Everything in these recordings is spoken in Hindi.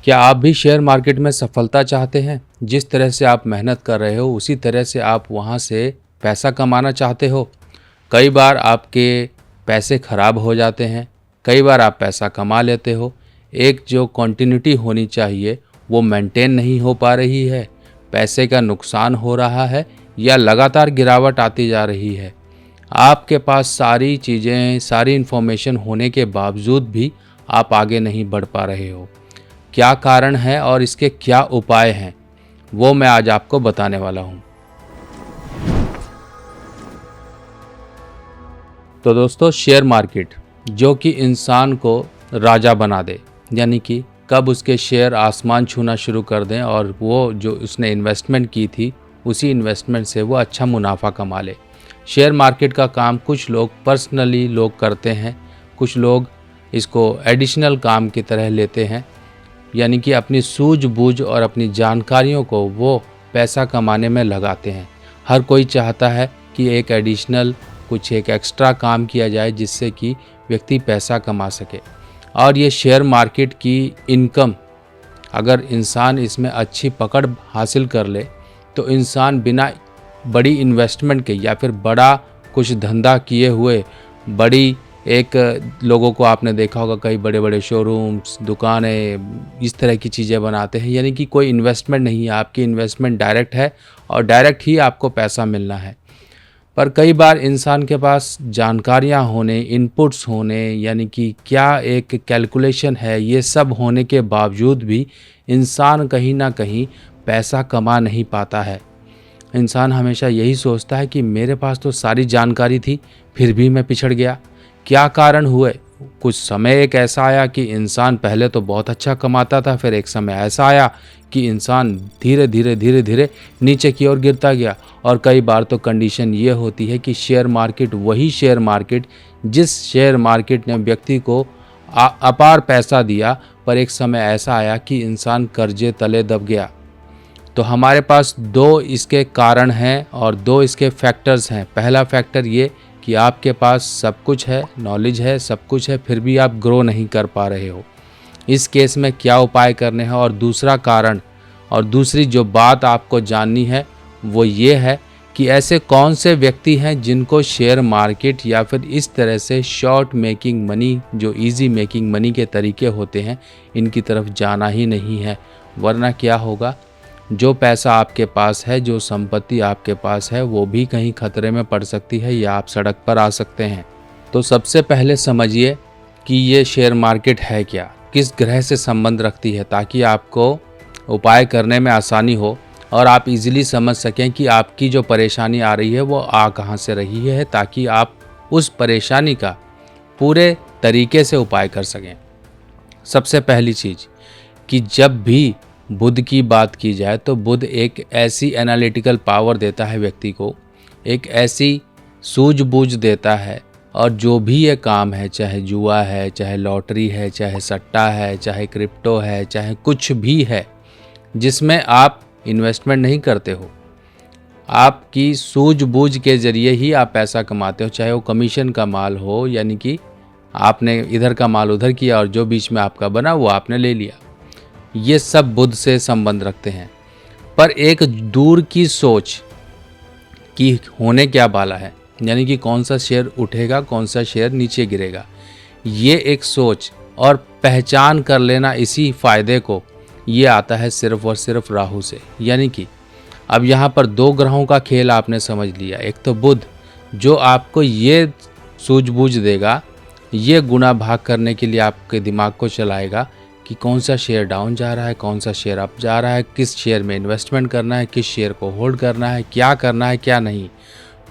क्या आप भी शेयर मार्केट में सफलता चाहते हैं? जिस तरह से आप मेहनत कर रहे हो उसी तरह से आप वहाँ से पैसा कमाना चाहते हो? कई बार आपके पैसे खराब हो जाते हैं, कई बार आप पैसा कमा लेते हो। एक जो कंटिन्यूटी होनी चाहिए वो मेंटेन नहीं हो पा रही है, पैसे का नुकसान हो रहा है या लगातार गिरावट आती जा रही है। आपके पास सारी चीज़ें, सारी इन्फॉर्मेशन होने के बावजूद भी आप आगे नहीं बढ़ पा रहे हो। क्या कारण है और इसके क्या उपाय हैं, वो मैं आज आपको बताने वाला हूँ। तो दोस्तों, शेयर मार्केट जो कि इंसान को राजा बना दे, यानी कि कब उसके शेयर आसमान छूना शुरू कर दें और वो जो उसने इन्वेस्टमेंट की थी उसी इन्वेस्टमेंट से वो अच्छा मुनाफा कमा ले। शेयर मार्केट का काम कुछ लोग पर्सनली लोग करते हैं, कुछ लोग इसको एडिशनल काम की तरह लेते हैं, यानी कि अपनी सूझबूझ और अपनी जानकारियों को वो पैसा कमाने में लगाते हैं। हर कोई चाहता है कि एक एडिशनल कुछ एक एक्स्ट्रा काम किया जाए जिससे कि व्यक्ति पैसा कमा सके। और ये शेयर मार्केट की इनकम, अगर इंसान इसमें अच्छी पकड़ हासिल कर ले तो इंसान बिना बड़ी इन्वेस्टमेंट के या फिर बड़ा कुछ धंधा किए हुए बड़ी एक लोगों को आपने देखा होगा, कई बड़े बड़े शोरूम्स, दुकानें इस तरह की चीज़ें बनाते हैं, यानी कि कोई इन्वेस्टमेंट नहीं है, आपकी इन्वेस्टमेंट डायरेक्ट है और डायरेक्ट ही आपको पैसा मिलना है। पर कई बार इंसान के पास जानकारियां होने, इनपुट्स होने, यानी कि क्या एक कैलकुलेशन है, ये सब होने के बावजूद भी इंसान कहीं ना कहीं पैसा कमा नहीं पाता है। इंसान हमेशा यही सोचता है कि मेरे पास तो सारी जानकारी थी फिर भी मैं पिछड़ गया। क्या कारण हुए? कुछ समय एक ऐसा आया कि इंसान पहले तो बहुत अच्छा कमाता था, फिर एक समय ऐसा आया कि इंसान धीरे धीरे नीचे की ओर गिरता गया। और कई बार तो कंडीशन ये होती है कि शेयर मार्केट, वही शेयर मार्केट जिस शेयर मार्केट ने व्यक्ति को अपार पैसा दिया, पर एक समय ऐसा आया कि इंसान कर्जे तले दब गया। तो हमारे पास दो इसके कारण हैं और दो इसके फैक्टर्स हैं। पहला फैक्टर ये कि आपके पास सब कुछ है, नॉलेज है, सब कुछ है, फिर भी आप ग्रो नहीं कर पा रहे हो। इस केस में क्या उपाय करने हैं? और दूसरा कारण और दूसरी जो बात आपको जाननी है वो ये है कि ऐसे कौन से व्यक्ति हैं जिनको शेयर मार्केट या फिर इस तरह से शॉर्ट मेकिंग मनी, जो इजी मेकिंग मनी के तरीके होते हैं, इनकी तरफ जाना ही नहीं है। वरना क्या होगा, जो पैसा आपके पास है, जो संपत्ति आपके पास है, वो भी कहीं खतरे में पड़ सकती है या आप सड़क पर आ सकते हैं। तो सबसे पहले समझिए कि ये शेयर मार्केट है क्या, किस ग्रह से संबंध रखती है, ताकि आपको उपाय करने में आसानी हो और आप इजीली समझ सकें कि आपकी जो परेशानी आ रही है वो आ कहाँ से रही है, ताकि आप उस परेशानी का पूरे तरीके से उपाय कर सकें। सबसे पहली चीज़ कि जब भी बुध की बात की जाए तो बुध एक ऐसी एनालिटिकल पावर देता है व्यक्ति को, एक ऐसी सूझबूझ देता है, और जो भी ये काम है, चाहे जुआ है, चाहे लॉटरी है, चाहे सट्टा है, चाहे क्रिप्टो है, चाहे कुछ भी है जिसमें आप इन्वेस्टमेंट नहीं करते हो, आपकी सूझबूझ के ज़रिए ही आप पैसा कमाते हो। चाहे वो कमीशन का माल हो, यानी कि आपने इधर का माल उधर किया और जो बीच में आपका बना वो आपने ले लिया, ये सब बुध से संबंध रखते हैं। पर एक दूर की सोच कि होने क्या वाला है, यानी कि कौन सा शेयर उठेगा, कौन सा शेयर नीचे गिरेगा, ये एक सोच और पहचान कर लेना, इसी फायदे को ये आता है सिर्फ और सिर्फ राहु से। यानी कि अब यहाँ पर दो ग्रहों का खेल आपने समझ लिया। एक तो बुध जो आपको ये सूझबूझ देगा, ये गुणा भाग करने के लिए आपके दिमाग को चलाएगा कि कौन सा शेयर डाउन जा रहा है, कौन सा शेयर अप जा रहा है, किस शेयर में इन्वेस्टमेंट करना है, किस शेयर को होल्ड करना है, क्या करना है क्या नहीं।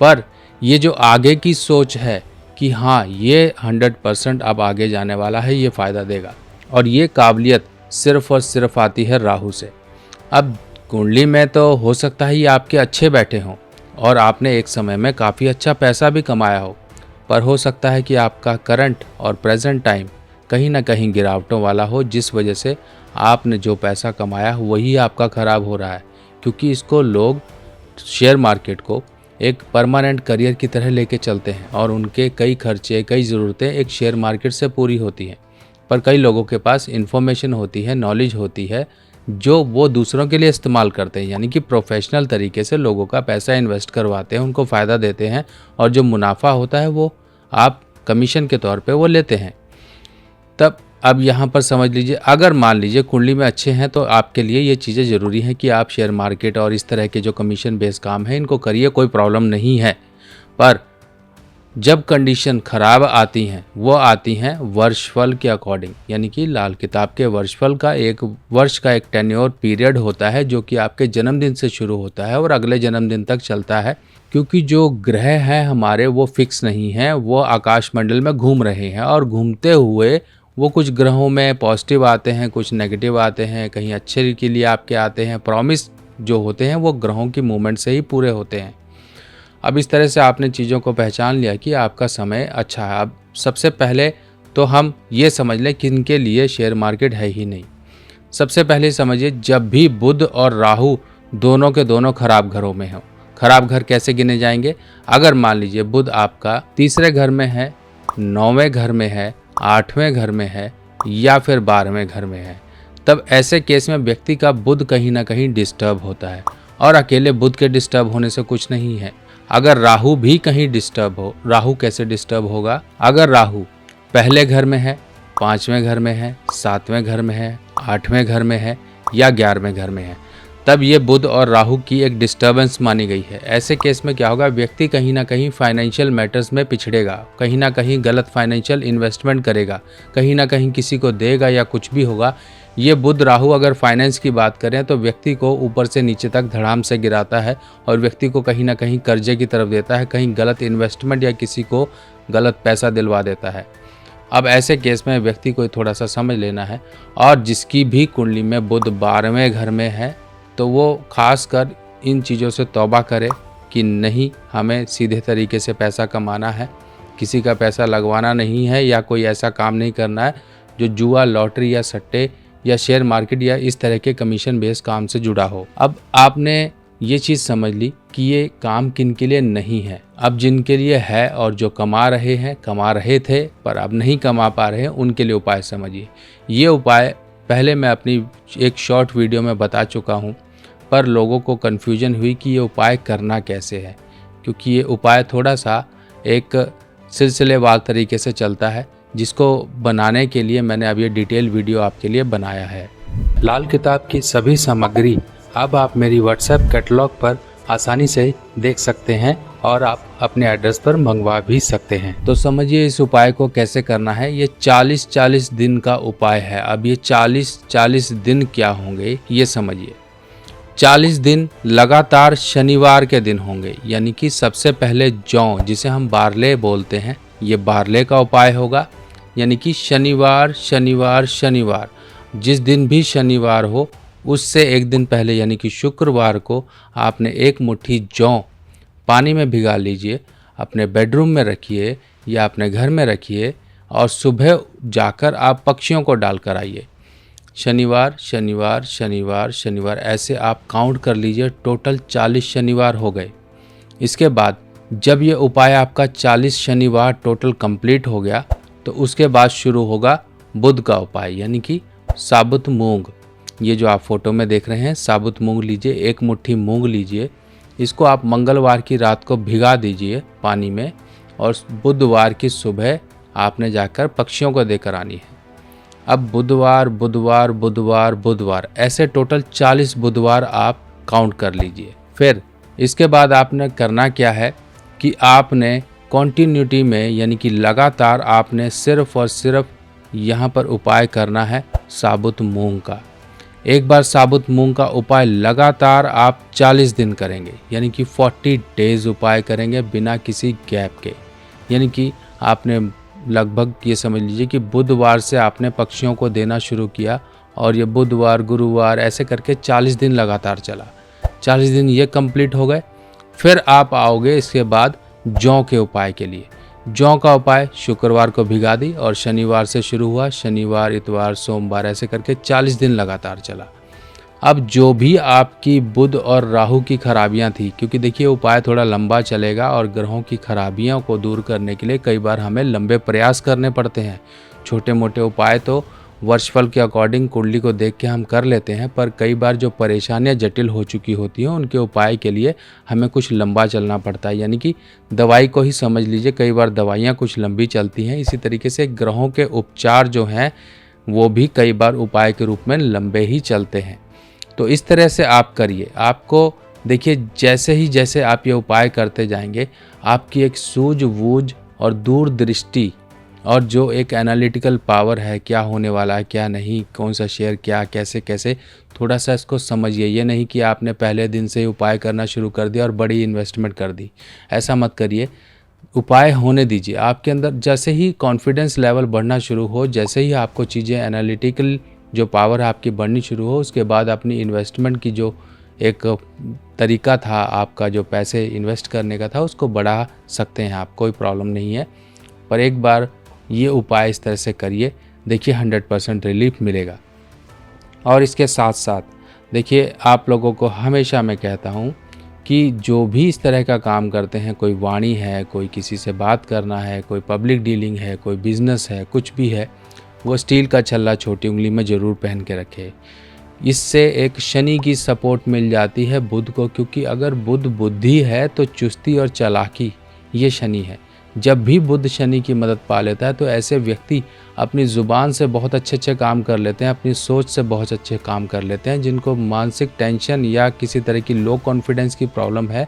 पर ये जो आगे की सोच है कि हाँ ये 100% अब आगे जाने वाला है, ये फ़ायदा देगा, और ये काबिलियत सिर्फ और सिर्फ आती है राहु से। अब कुंडली में तो हो सकता है ये आपके अच्छे बैठे हों और आपने एक समय में काफ़ी अच्छा पैसा भी कमाया हो, पर हो सकता है कि आपका करंट और प्रेजेंट टाइम कहीं ना कहीं गिरावटों वाला हो, जिस वजह से आपने जो पैसा कमाया वही आपका ख़राब हो रहा है। क्योंकि इसको लोग, शेयर मार्केट को एक परमानेंट करियर की तरह लेके चलते हैं और उनके कई खर्चे, कई ज़रूरतें एक शेयर मार्केट से पूरी होती हैं। पर कई लोगों के पास इन्फॉर्मेशन होती है, नॉलेज होती है, जो वो दूसरों के लिए इस्तेमाल करते हैं, यानी कि प्रोफेशनल तरीके से लोगों का पैसा इन्वेस्ट करवाते हैं, उनको फ़ायदा देते हैं और जो मुनाफा होता है वो आप कमीशन के तौर पे वो लेते हैं। तब अब यहाँ पर समझ लीजिए, अगर मान लीजिए कुंडली में अच्छे हैं तो आपके लिए ये चीज़ें ज़रूरी हैं कि आप शेयर मार्केट और इस तरह के जो कमीशन बेस काम है इनको करिए, कोई प्रॉब्लम नहीं है। पर जब कंडीशन ख़राब आती हैं वो आती हैं वर्षफल के अकॉर्डिंग, यानी कि लाल किताब के वर्षफल का एक वर्ष का एक टेन्योर पीरियड होता है जो कि आपके जन्मदिन से शुरू होता है और अगले जन्मदिन तक चलता है। क्योंकि जो ग्रह हैं हमारे वो फिक्स नहीं हैं, वो आकाश मंडल में घूम रहे हैं और घूमते हुए वो कुछ ग्रहों में पॉजिटिव आते हैं, कुछ नेगेटिव आते हैं, कहीं अच्छे के लिए आपके आते हैं। प्रॉमिस जो होते हैं वो ग्रहों की मूवमेंट से ही पूरे होते हैं। अब इस तरह से आपने चीज़ों को पहचान लिया कि आपका समय अच्छा है। अब सबसे पहले तो हम ये समझ लें किनके लिए शेयर मार्केट है ही नहीं। सबसे पहले समझिए, जब भी बुध और राहु दोनों के दोनों खराब घरों में हो। खराब घर कैसे गिने जाएंगे? अगर मान लीजिए बुध आपका तीसरे घर में है, 9वें घर में है, 8वें घर में है या फिर 12वें घर में है, तब ऐसे केस में व्यक्ति का बुध कहीं ना कहीं डिस्टर्ब होता है। और अकेले बुध के डिस्टर्ब होने से कुछ नहीं है, अगर राहु भी कहीं डिस्टर्ब हो। राहु कैसे डिस्टर्ब होगा? अगर राहु पहले घर में है, 5वें घर में है, 7वें घर में है, 8वें घर में है या 11वें घर में है, तब ये बुध और राहु की एक डिस्टर्बेंस मानी गई है। ऐसे केस में क्या होगा? व्यक्ति कहीं ना कहीं फाइनेंशियल मैटर्स में पिछड़ेगा, कहीं ना कहीं गलत फाइनेंशियल इन्वेस्टमेंट करेगा, कहीं ना कहीं किसी को देगा या कुछ भी होगा। ये बुध राहु अगर फाइनेंस की बात करें तो व्यक्ति को ऊपर से नीचे तक धड़ाम से गिराता है और व्यक्ति को कहीं ना कहीं कर्जे की तरफ देता है, कहीं गलत इन्वेस्टमेंट या किसी को गलत पैसा दिलवा देता है। अब ऐसे केस में व्यक्ति को थोड़ा सा समझ लेना है। और जिसकी भी कुंडली में बुध 12वें घर में है तो वो खास कर इन चीज़ों से तौबा करे कि नहीं, हमें सीधे तरीके से पैसा कमाना है, किसी का पैसा लगवाना नहीं है या कोई ऐसा काम नहीं करना है जो जुआ, लॉटरी या सट्टे या शेयर मार्केट या इस तरह के कमीशन बेस काम से जुड़ा हो। अब आपने ये चीज़ समझ ली कि ये काम किन के लिए नहीं है। अब जिनके लिए है और जो कमा रहे हैं, कमा रहे थे पर अब नहीं कमा पा रहे हैं, उनके लिए उपाय समझिए। ये उपाय पहले मैं अपनी एक शॉर्ट वीडियो में बता चुका हूँ, पर लोगों को कन्फ्यूजन हुई कि ये उपाय करना कैसे है, क्योंकि ये उपाय थोड़ा सा एक सिलसिलेवार तरीके से चलता है, जिसको बनाने के लिए मैंने अब ये डिटेल वीडियो आपके लिए बनाया है। लाल किताब की सभी सामग्री अब आप मेरी व्हाट्सएप कैटलॉग पर आसानी से देख सकते हैं और आप अपने एड्रेस पर मंगवा भी सकते हैं। तो समझिए इस उपाय को कैसे करना है। ये 40-40 दिन का उपाय है। अब ये 40-40 दिन क्या होंगे ये समझिए। 40 दिन लगातार शनिवार के दिन होंगे, यानी कि सबसे पहले जौ, जिसे हम बारले बोलते हैं, ये बारले का उपाय होगा। यानी कि शनिवार शनिवार शनिवार, जिस दिन भी शनिवार हो उससे एक दिन पहले यानी कि शुक्रवार को आपने एक मुट्ठी जौ पानी में भिगा लीजिए, अपने बेडरूम में रखिए या अपने घर में रखिए और सुबह जाकर आप पक्षियों को डाल कर आइए। शनिवार शनिवार शनिवार शनिवार ऐसे आप काउंट कर लीजिए, टोटल 40 शनिवार हो गए। इसके बाद जब ये उपाय आपका 40 शनिवार टोटल कंप्लीट हो गया तो उसके बाद शुरू होगा बुध का उपाय, यानी कि साबुत मूंग। ये जो आप फोटो में देख रहे हैं साबुत मूंग लीजिए, एक मुट्ठी मूंग लीजिए, इसको आप मंगलवार की रात को भिगा दीजिए पानी में और बुधवार की सुबह आपने जाकर पक्षियों को देकर आनी है। अब बुधवार बुधवार बुधवार बुधवार ऐसे टोटल 40 बुधवार आप काउंट कर लीजिए। फिर इसके बाद आपने करना क्या है कि आपने कॉन्टिन्यूटी में यानी कि लगातार आपने सिर्फ और सिर्फ यहाँ पर उपाय करना है साबुत मूंग का। एक बार साबुत मूंग का उपाय लगातार आप 40 दिन करेंगे, यानी कि 40 डेज उपाय करेंगे बिना किसी गैप के। यानी कि आपने लगभग ये समझ लीजिए कि बुधवार से आपने पक्षियों को देना शुरू किया और ये बुधवार गुरुवार ऐसे करके 40 दिन लगातार चला। 40 दिन ये कंप्लीट हो गए। फिर आप आओगे इसके बाद जौ के उपाय के लिए। जौ का उपाय शुक्रवार को भिगा दी और शनिवार से शुरू हुआ, शनिवार इतवार सोमवार ऐसे करके 40 दिन लगातार चला। अब जो भी आपकी बुध और राहु की खराबियां थी, क्योंकि देखिए उपाय थोड़ा लंबा चलेगा और ग्रहों की खराबियों को दूर करने के लिए कई बार हमें लंबे प्रयास करने पड़ते हैं। छोटे मोटे उपाय तो वर्षफल के अकॉर्डिंग कुंडली को देख के हम कर लेते हैं, पर कई बार जो परेशानियां जटिल हो चुकी होती हैं उनके उपाय के लिए हमें कुछ लंबा चलना पड़ता है। यानी कि दवाई को ही समझ लीजिए, कई बार दवाइयाँ कुछ लंबी चलती हैं। इसी तरीके से ग्रहों के उपचार जो हैं वो भी कई बार उपाय के रूप में लंबे ही चलते हैं। तो इस तरह से आप करिए। आपको देखिए, जैसे आप ये उपाय करते जाएंगे, आपकी एक सूझबूझ और दूरदृष्टि और जो एक एनालिटिकल पावर है, क्या होने वाला है क्या नहीं, कौन सा शेयर क्या कैसे कैसे, थोड़ा सा इसको समझिए। ये नहीं कि आपने पहले दिन से ही उपाय करना शुरू कर दिया और बड़ी इन्वेस्टमेंट कर दी, ऐसा मत करिए। उपाय होने दीजिए। आपके अंदर जैसे ही कॉन्फिडेंस लेवल बढ़ना शुरू हो, जैसे ही आपको चीज़ें एनालिटिकल जो पावर आपकी बढ़नी शुरू हो, उसके बाद अपनी इन्वेस्टमेंट की जो एक तरीका था आपका, जो पैसे इन्वेस्ट करने का था, उसको बढ़ा सकते हैं आप, कोई प्रॉब्लम नहीं है। पर एक बार ये उपाय इस तरह से करिए, देखिए 100% रिलीफ मिलेगा। और इसके साथ साथ देखिए, आप लोगों को हमेशा मैं कहता हूँ कि जो भी इस तरह का काम करते हैं, कोई वाणी है, कोई किसी से बात करना है, कोई पब्लिक डीलिंग है, कोई बिजनेस है, कुछ भी है, वो स्टील का छल्ला छोटी उंगली में ज़रूर पहन के रखे। इससे एक शनि की सपोर्ट मिल जाती है बुध को, क्योंकि अगर बुध बुद्धि है तो चुस्ती और चालाकी ये शनि है। जब भी बुध शनि की मदद पा लेता है तो ऐसे व्यक्ति अपनी ज़ुबान से बहुत अच्छे अच्छे काम कर लेते हैं, अपनी सोच से बहुत अच्छे काम कर लेते हैं। जिनको मानसिक टेंशन या किसी तरह की लो कॉन्फिडेंस की प्रॉब्लम है,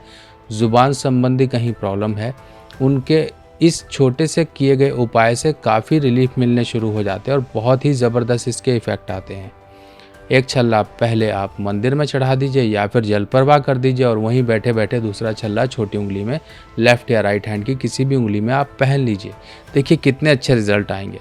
ज़ुबान संबंधी कहीं प्रॉब्लम है, उनके इस छोटे से किए गए उपाय से काफ़ी रिलीफ मिलने शुरू हो जाते हैं और बहुत ही ज़बरदस्त इसके इफ़ेक्ट आते हैं। एक छल्ला पहले आप मंदिर में चढ़ा दीजिए या फिर जल प्रवाह कर दीजिए, और वहीं बैठे बैठे दूसरा छल्ला छोटी उंगली में, लेफ़्ट या राइट हैंड की किसी भी उंगली में आप पहन लीजिए। देखिए कितने अच्छे रिजल्ट आएंगे।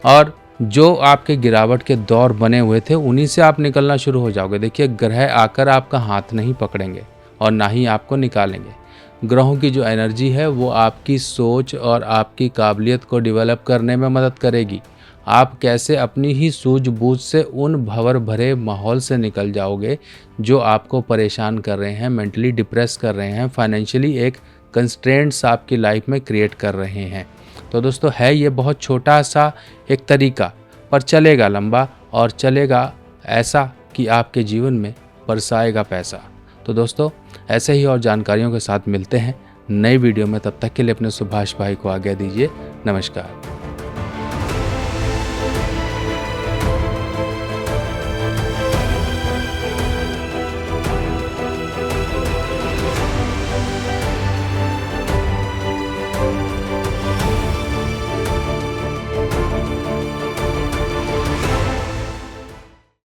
और जो आपके गिरावट के दौर बने हुए थे, उन्हीं से आप निकलना शुरू हो जाओगे। देखिए, ग्रह आकर आपका हाथ नहीं पकड़ेंगे और ना ही आपको निकालेंगे। ग्रहों की जो एनर्जी है वो आपकी सोच और आपकी काबिलियत को डेवलप करने में मदद करेगी। आप कैसे अपनी ही सूझबूझ से उन भंवर भरे माहौल से निकल जाओगे जो आपको परेशान कर रहे हैं, मेंटली डिप्रेस कर रहे हैं, फाइनेंशियली एक कंस्ट्रेंट्स आपकी लाइफ में क्रिएट कर रहे हैं। तो दोस्तों, है ये बहुत छोटा सा एक तरीका, पर चलेगा लंबा और चलेगा ऐसा कि आपके जीवन में बरसाएगा पैसा। तो दोस्तों, ऐसे ही और जानकारियों के साथ मिलते हैं नई वीडियो में। तब तक के लिए अपने सुभाष भाई को आज्ञा दीजिए। नमस्कार।